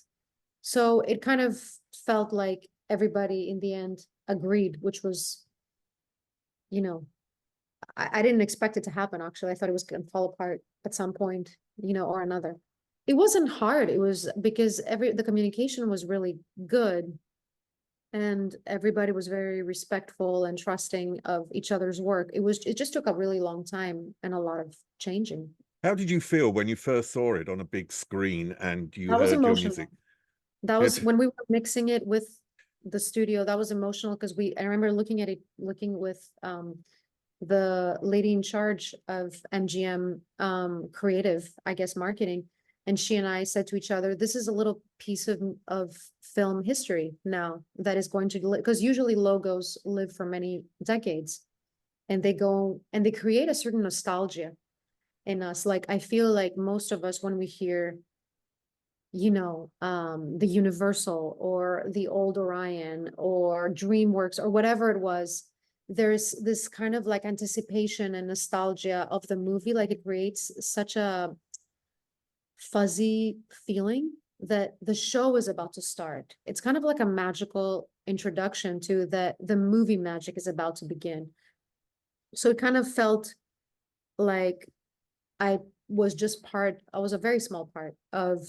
So it kind of felt like everybody in the end agreed, which was, you know, I didn't expect it to happen, actually. I thought it was going to fall apart at some point, you know, or another. It wasn't hard. It was because the communication was really good, and everybody was very respectful and trusting of each other's work. It just took a really long time and a lot of changing. How did you feel when you first saw it on a big screen and you That was heard your emotional. music? That was when we were mixing it with the studio. That was emotional because I remember looking with the lady in charge of MGM creative, I guess, marketing. And she and I said to each other, this is a little piece of film history now that is going to, because usually logos live for many decades, and they create a certain nostalgia in us. Like, I feel like most of us, when we hear, you know, the Universal or the old Orion or DreamWorks or whatever it was, there's this kind of like anticipation and nostalgia of the movie. Like, it creates such a fuzzy feeling that the show is about to start. It's kind of like a magical introduction to the movie magic is about to begin. So it kind of felt like I was a very small part of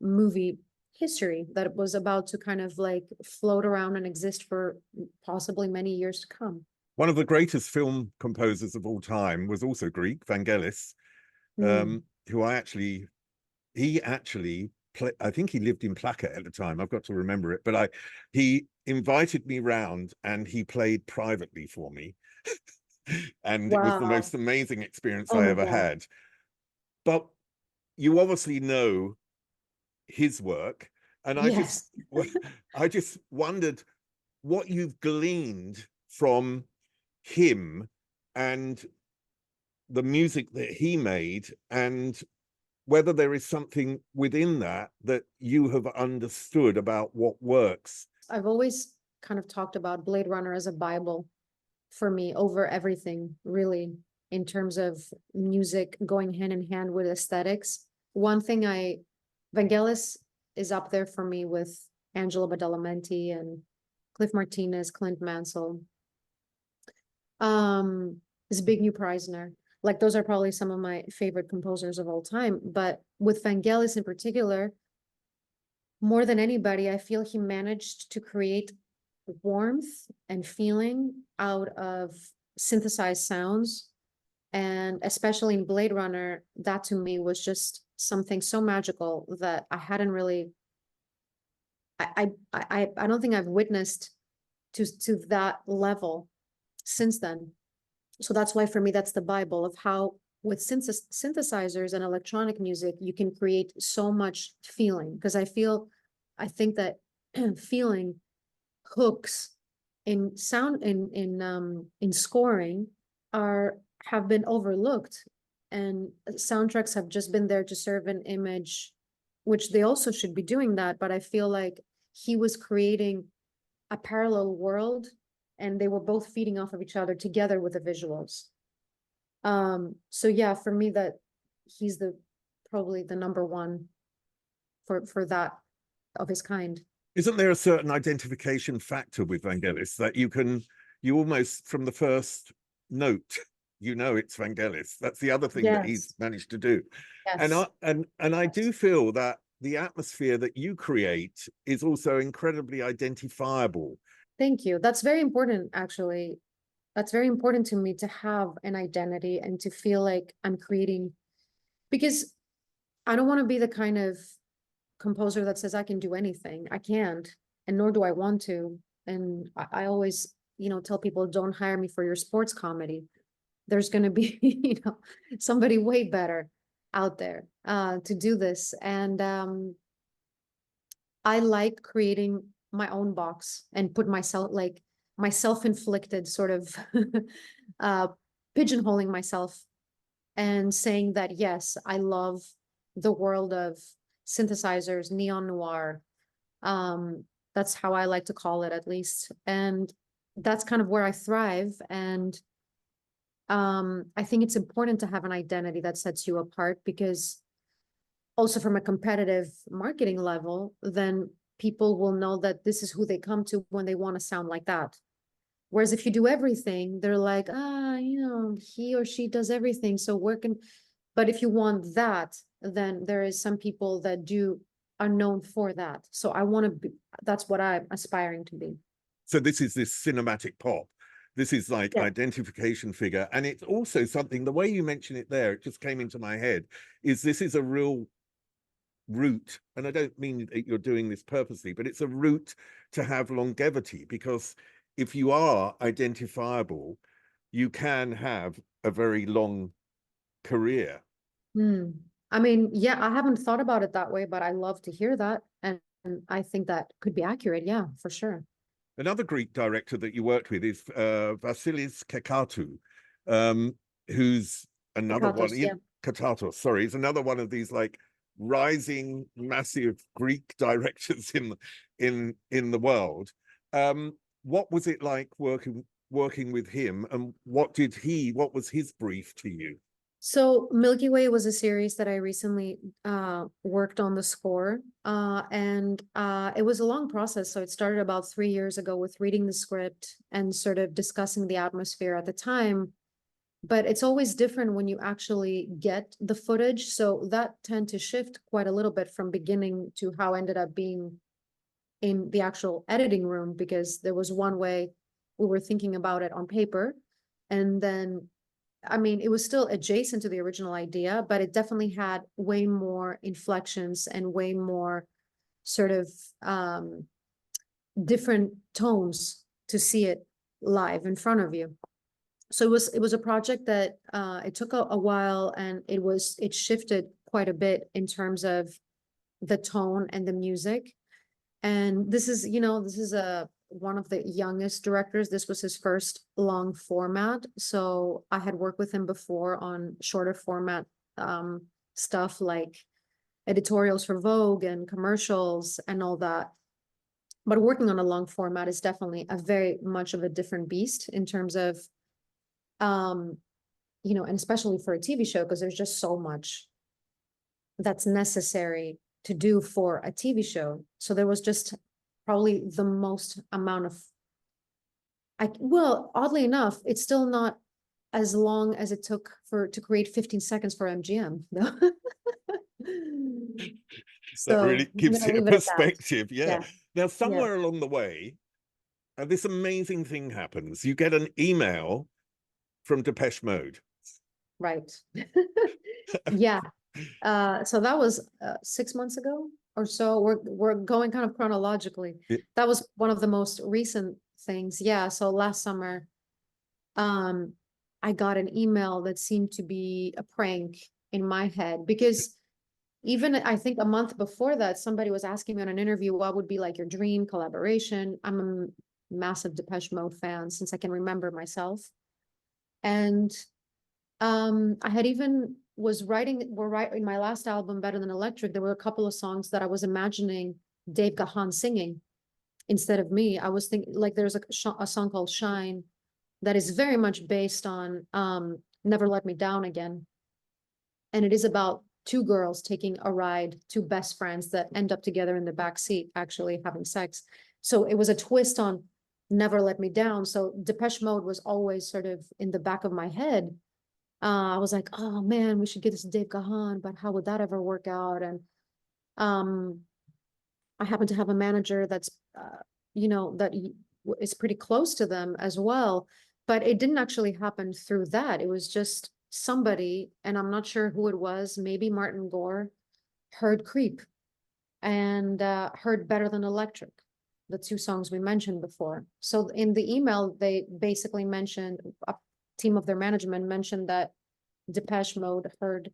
movie history that was about to kind of like float around and exist for possibly many years to come. One of the greatest film composers of all time was also Greek, Vangelis, who he actually I think he lived in Plaka at the time. I've got to remember it, but he invited me round and he played privately for me. And it was the Wow. most amazing experience Oh I my ever God. had. But you obviously know his work, and Yes. I just wondered what you've gleaned from him and the music that he made, and whether there is something within that that you have understood about what works. I've always kind of talked about Blade Runner as a Bible for me over everything, really, in terms of music going hand in hand with aesthetics. One thing Vangelis is up there for me with Angelo Badalamenti and Cliff Martinez, Clint Mansell. Zbigniew Preisner. Like, those are probably some of my favorite composers of all time. But with Vangelis in particular, more than anybody, I feel he managed to create warmth and feeling out of synthesized sounds. And especially in Blade Runner, that to me was just something so magical that I hadn't really, I don't think I've witnessed to that level since then. So that's why for me, that's the Bible of how with synthesizers and electronic music, you can create so much feeling. Because I think that feeling hooks in sound in scoring have been overlooked, and soundtracks have just been there to serve an image, which they also should be doing that. But I feel like he was creating a parallel world, and they were both feeding off of each other together with the visuals. So yeah, for me, that he's probably the number one for that of his kind. Isn't there a certain identification factor with Vangelis that you almost from the first note, it's Vangelis? That's the other thing that he's managed to do. Yes. And I do feel that the atmosphere that you create is also incredibly identifiable. Thank you. That's very important, actually. That's very important to me, to have an identity and to feel like I'm creating, because I don't want to be the kind of composer that says I can do anything. I can't, and nor do I want to. And I always, tell people, don't hire me for your sports comedy. There's going to be, somebody way better out there to do this. And I like creating my own box and put myself, like, my self-inflicted sort of pigeonholing myself and saying that, yes, I love the world of synthesizers, neon noir. That's how I like to call it, at least. And that's kind of where I thrive. And I think it's important to have an identity that sets you apart, because also from a competitive marketing level, then people will know that this is who they come to when they want to sound like that. Whereas if you do everything, they're like, he or she does everything, so but if you want that, then there is some people that are known for that. So I want to be, that's what I'm aspiring to be. So this is this cinematic pop. This is like identification figure. And it's also something, the way you mention it there, it just came into my head, this is a real route. And I don't mean that you're doing this purposely, but it's a route to have longevity, because if you are identifiable, you can have a very long career. I mean, yeah, I haven't thought about it that way, but I love to hear that. And I think that could be accurate. Yeah, for sure. Another Greek director that you worked with is Vasilis Kekatou, who's another Kekatos, one. Kekatos, sorry, is another one of these like rising massive Greek directors in the world. What was it like working with him, and what was his brief to you? So Milky Way was a series that I recently worked on the score, and it was a long process. So it started about 3 years ago with reading the script and sort of discussing the atmosphere at the time. But it's always different when you actually get the footage. So that tend to shift quite a little bit from beginning to how it ended up being in the actual editing room, because there was one way we were thinking about it on paper, and then I mean, it was still adjacent to the original idea, but it definitely had way more inflections and way more sort of different tones to see it live in front of you. So it was a project that it took a while, and it shifted quite a bit in terms of the tone and the music. And this is one of the youngest directors. This was his first long format. So I had worked with him before on shorter format stuff like editorials for Vogue and commercials and all that. But working on a long format is definitely a very much of a different beast in terms of, you know, and especially for a TV show, because there's just so much that's necessary to do for a TV show. So there was just probably the most amount of, well, oddly enough, it's still not as long as it took to create 15 seconds for MGM. No. That So really I'm gives gonna it a leave it at that. perspective. Yeah. Yeah, Now, yeah, somewhere along the way, this amazing thing happens. You get an email from Depeche Mode. right. Yeah. So that was 6 months ago or so. We're going kind of chronologically. It- That was one of the most recent things. Yeah. So last summer, um, I got an email that seemed to be a prank in my head, because even I think a month before that, somebody was asking me on an interview, what would be like your dream collaboration? I'm a massive Depeche Mode fan since I can remember myself. And I had even we're writing my last album, Better Than Electric. There were a couple of songs that I was imagining Dave Gahan singing instead of me. I was thinking, like, there's a song called Shine that is very much based on Never Let Me Down Again. And it is about two girls taking a ride, two best friends that end up together in the back seat, actually having sex. So it was a twist on Never Let Me Down. So Depeche Mode was always sort of in the back of my head. I was like, oh man, we should get this to Dave Gahan, but how would that ever work out? And um, I happen to have a manager that's, you know, is pretty close to them as well. But it didn't actually happen through that. It was just somebody, and I'm not sure who it was, maybe Martin Gore, heard Creep and heard Better Than Electric, the two songs we mentioned before. So in the email, they basically mentioned, a team of their management mentioned that Depeche Mode heard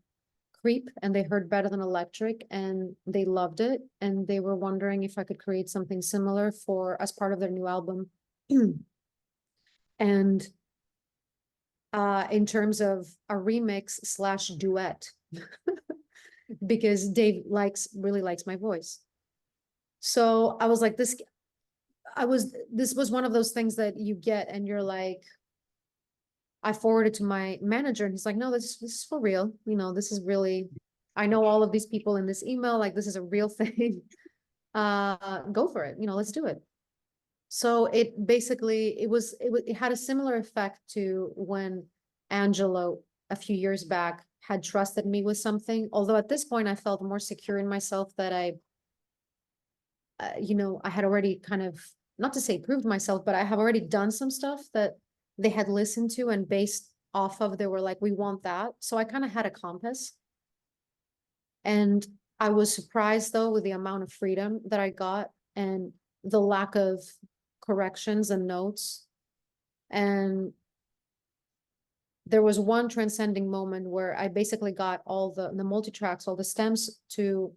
Creep and they heard Better Than Electric and they loved it, and they were wondering if I could create something similar for as part of their new album. And in terms of a remix slash duet, because Dave really likes my voice. So I was like, this was one of those things that you get and you're like, I forwarded to my manager and he's like, no, this is for real. You know, this is really, I know all of these people in this email, like this is a real thing. Go for it. You know, let's do it. So it basically, it had a similar effect to when Angelo a few years back had trusted me with something. Although at this point I felt more secure in myself that you know, I had already kind of, not to say proved myself, but I have already done some stuff that they had listened to, and based off of, they were like, we want that. So I kind of had a compass. And I was surprised though with the amount of freedom that I got and the lack of corrections and notes. And there was one transcending moment where I basically got all the multi-tracks, all the stems to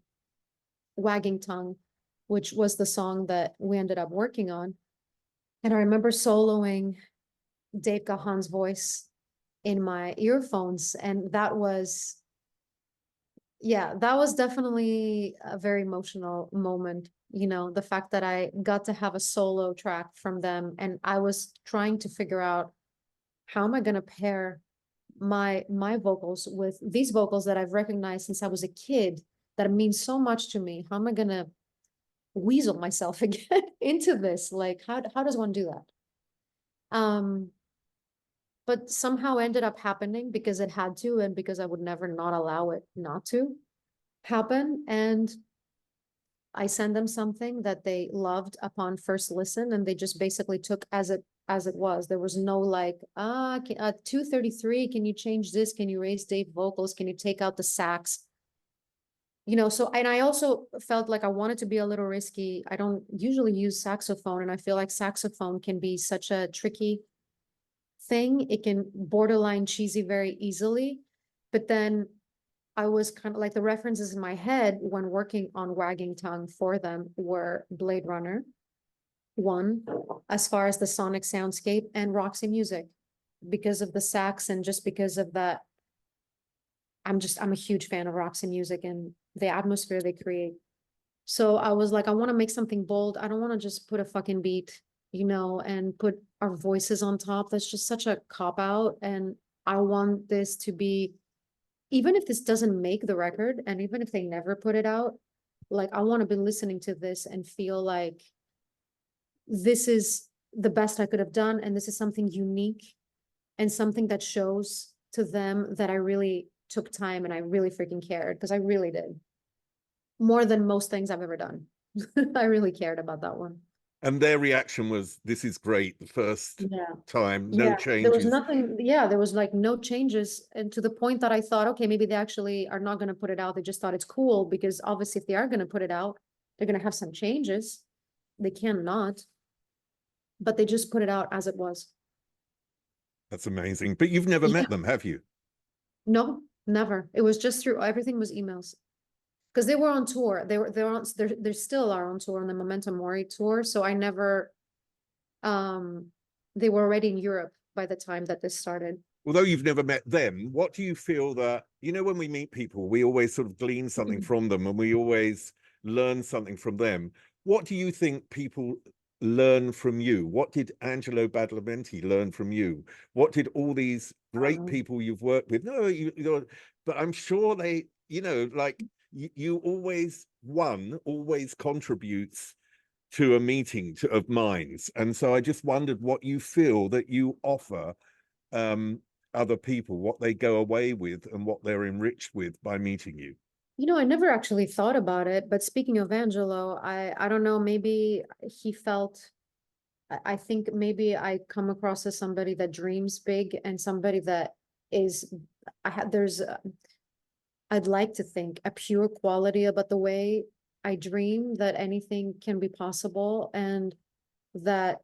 Wagging Tongue, which was the song that we ended up working on. And I remember soloing Dave Gahan's voice in my earphones. And that was, yeah, that was definitely a very emotional moment. You know, the fact that I got to have a solo track from them, and I was trying to figure out, how am I going to pair my vocals with these vocals that I've recognized since I was a kid, that mean so much to me? How am I going to weasel myself again into this? Like, how does one do that? But somehow ended up happening because it had to, and because I would never not allow it not to happen. And I sent them something that they loved upon first listen, and they just basically took as it was. There was no like, 233, can you change this? Can you raise Dave vocals? Can you take out the sax? You know, so, and I also felt like I wanted to be a little risky. I don't usually use saxophone, and I feel like saxophone can be such a tricky thing. It can borderline cheesy very easily. But then I was kind of like, the references in my head when working on Wagging Tongue for them were Blade Runner, one, as far as the sonic soundscape, and Roxy Music, because of the sax and just because of that. I'm a huge fan of Roxy Music and the atmosphere they create. So I was like, I want to make something bold. I don't want to just put a fucking beat, and put our voices on top. That's just such a cop out. And I want this to be, even if this doesn't make the record, and even if they never put it out, like I want to be listening to this and feel like this is the best I could have done. And this is something unique and something that shows to them that I really took time and I really freaking cared, because I really did. More than most things I've ever done. I really cared about that one. And their reaction was, this is great, the first time, no Yeah, there was changes. nothing, there was like no changes. And to the point that I thought, okay, maybe they actually are not going to put it out. They just thought it's cool, because obviously if they are going to put it out, they're going to have some changes. They cannot, but they just put it out as it was. That's amazing. But you've never met them, have you? No, never. It was just through, everything was emails. Because they were on tour. They still are on tour on the Memento Mori tour. So I never, they were already in Europe by the time that this started. Although you've never met them, what do you feel that, when we meet people, we always sort of glean something from them, and we always learn something from them. What do you think people learn from you? What did Angelo Badalamenti learn from you? What did all these great people you've worked with? But I'm sure they, like you always, always contributes to a meeting of minds. And so I just wondered what you feel that you offer other people, what they go away with and what they're enriched with by meeting you. I never actually thought about it, but speaking of Angelo, I don't know, maybe he felt, I think maybe I come across as somebody that dreams big and somebody that is, I'd like to think a pure quality about the way I dream, that anything can be possible, and that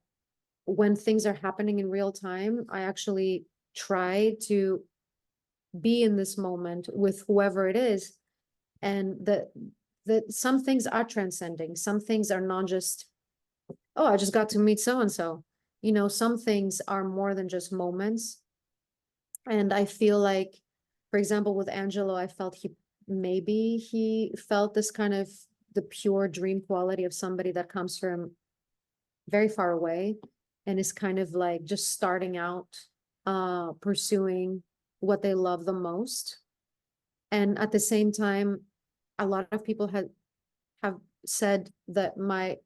when things are happening in real time, I actually try to be in this moment with whoever it is, and that some things are transcending. Some things are not just, oh, I just got to meet so and so. Some things are more than just moments. And I feel like, for example, with Angelo, I felt he felt this kind of the pure dream quality of somebody that comes from very far away and is kind of like just starting out, pursuing what they love the most. And at the same time, a lot of people have said that my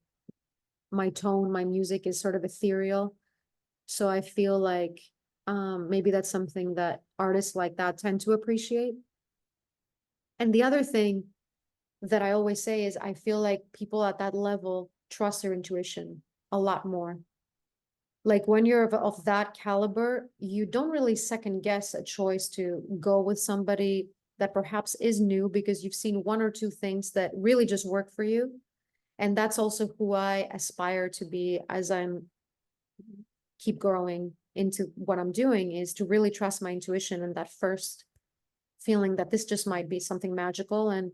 tone, my music is sort of ethereal. So I feel like maybe that's something that artists like that tend to appreciate. And the other thing that I always say is I feel like people at that level trust their intuition a lot more. Like when you're of that caliber, you don't really second guess a choice to go with somebody that perhaps is new because you've seen one or two things that really just work for you. And that's also who I aspire to be as I'm keep growing into what I'm doing, is to really trust my intuition and that first feeling that this just might be something magical, and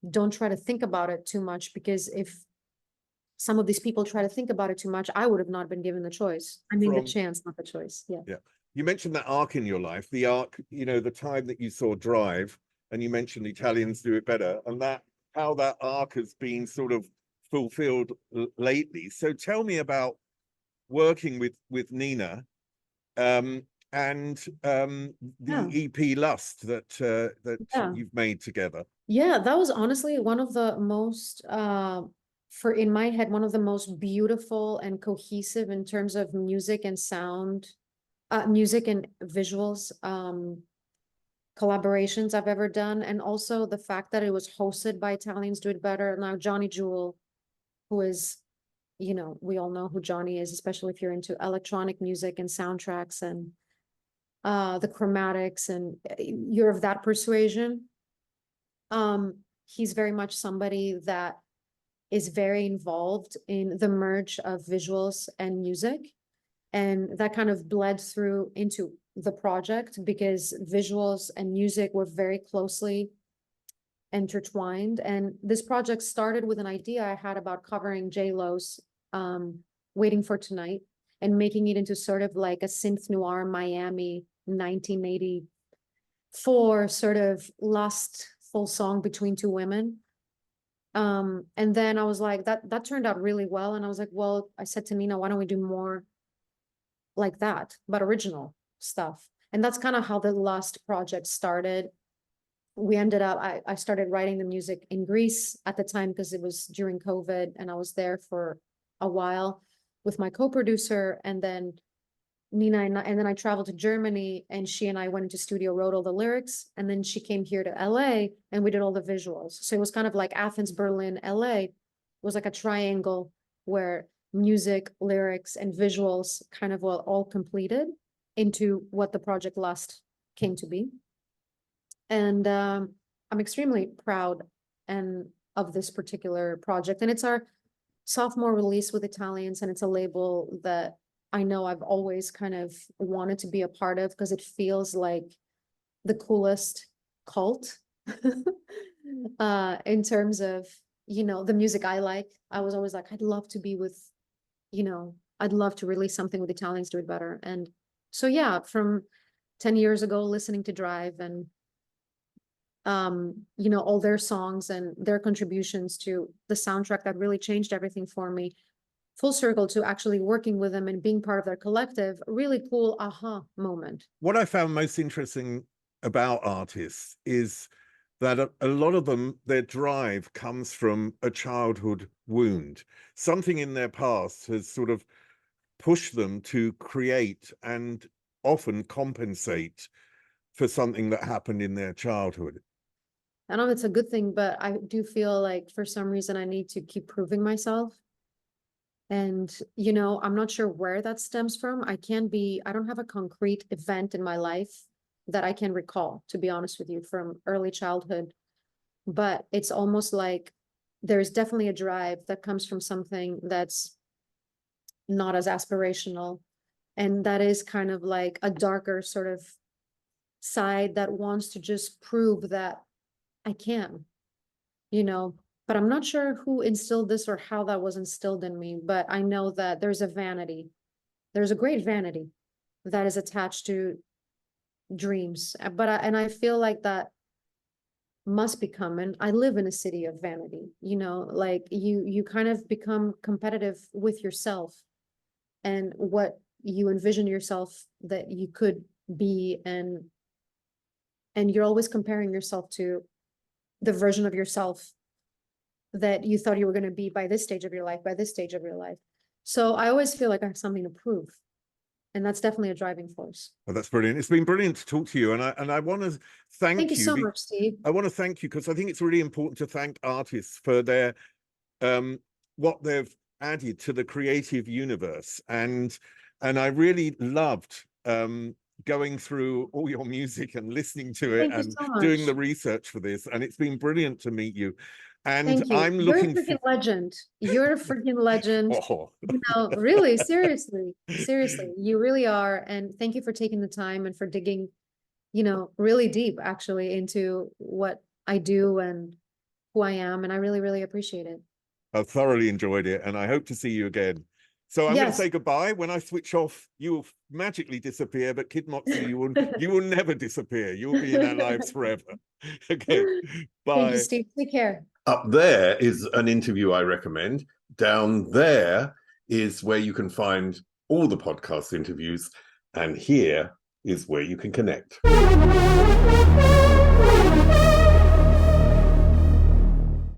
don't try to think about it too much, because if some of these people try to think about it too much, I would have not been given the choice. I mean, the chance, not the choice. Yeah. Yeah. You mentioned that arc in your life, the arc, the time that you saw Drive, and you mentioned Italians Do It Better, and how that arc has been sort of fulfilled lately. So tell me about working with Nina, and the EP Lust that you've made together. Yeah, that was honestly one of the most in my head, one of the most beautiful and cohesive in terms of music and sound, music and visuals, collaborations I've ever done. And also the fact that it was hosted by Italians Do It Better. Now Johnny Jewel, who is, we all know who Johnny is, especially if you're into electronic music and soundtracks and the chromatics, and you're of that persuasion. He's very much somebody that is very involved in the merge of visuals and music. And that kind of bled through into the project because visuals and music were very closely intertwined. And this project started with an idea I had about covering J-Lo's Waiting for Tonight and making it into sort of like a synth noir Miami 1984 sort of lustful song between two women. And then I was like, that turned out really well. And I was like, well, I said to Nina, why don't we do more like that, but original stuff? And that's kind of how the last project started. We ended up, I started writing the music in Greece at the time because it was during COVID, and I was there for a while with my co-producer, and then Nina and then I traveled to Germany, and she and I went into studio, wrote all the lyrics, and then she came here to LA and we did all the visuals. So it was kind of like Athens, Berlin, LA. It was like a triangle where music, lyrics, and visuals kind of were all completed into what the project last came to be. And I'm extremely proud and of this particular project. And it's our sophomore release with Italians, and it's a label that I know I've always kind of wanted to be a part of because it feels like the coolest cult in terms of, you know, the music I like. I was always like, I'd love to be with, you know, I'd love to release something with Italians, do it better. And so, yeah, from 10 years ago, listening to Drive and you know, all their songs and their contributions to the soundtrack that really changed everything for me. Full circle to actually working with them and being part of their collective, really cool aha moment. What I found most interesting about artists is that a lot of them, their drive comes from a childhood wound. Something in their past has sort of pushed them to create and often compensate for something that happened in their childhood. I don't know if it's a good thing, but I do feel like for some reason I need to keep proving myself. And, you know, I'm not sure where that stems from. I don't have a concrete event in my life that I can recall, to be honest with you, from early childhood. But it's almost like there's definitely a drive that comes from something that's not as aspirational. And that is kind of like a darker sort of side that wants to just prove that I can, you know, but I'm not sure who instilled this or how that was instilled in me. But I know that there's a vanity. There's a great vanity that is attached to dreams. And I feel like that must become, and I live in a city of vanity, you know, like you kind of become competitive with yourself and what you envision yourself that you could be. And you're always comparing yourself to the version of yourself that you thought you were going to be by this stage of your life, by this stage of your life. So I always feel like I have something to prove. And that's definitely a driving force. Well, that's brilliant. It's been brilliant to talk to you. And I want to thank you. Thank you so much, Steve. I want to thank you because I think it's really important to thank artists for their what they've added to the creative universe. And I really loved going through all your music and listening to it and doing the research for this. And it's been brilliant to meet you. And I'm looking. You're a freaking legend. You're a freaking legend. Oh. You know, really, seriously, you really are. And thank you for taking the time and for digging, you know, really deep actually into what I do and who I am. And I really, really appreciate it. I thoroughly enjoyed it, and I hope to see you again. So I'm going to say goodbye. When I switch off, you will magically disappear, but Kid Moxie, you will never disappear. You will be in our lives forever. Okay, bye. Thank you, Steve. Take care. Up there is an interview I recommend. Down there is where you can find all the podcast interviews, and here is where you can connect.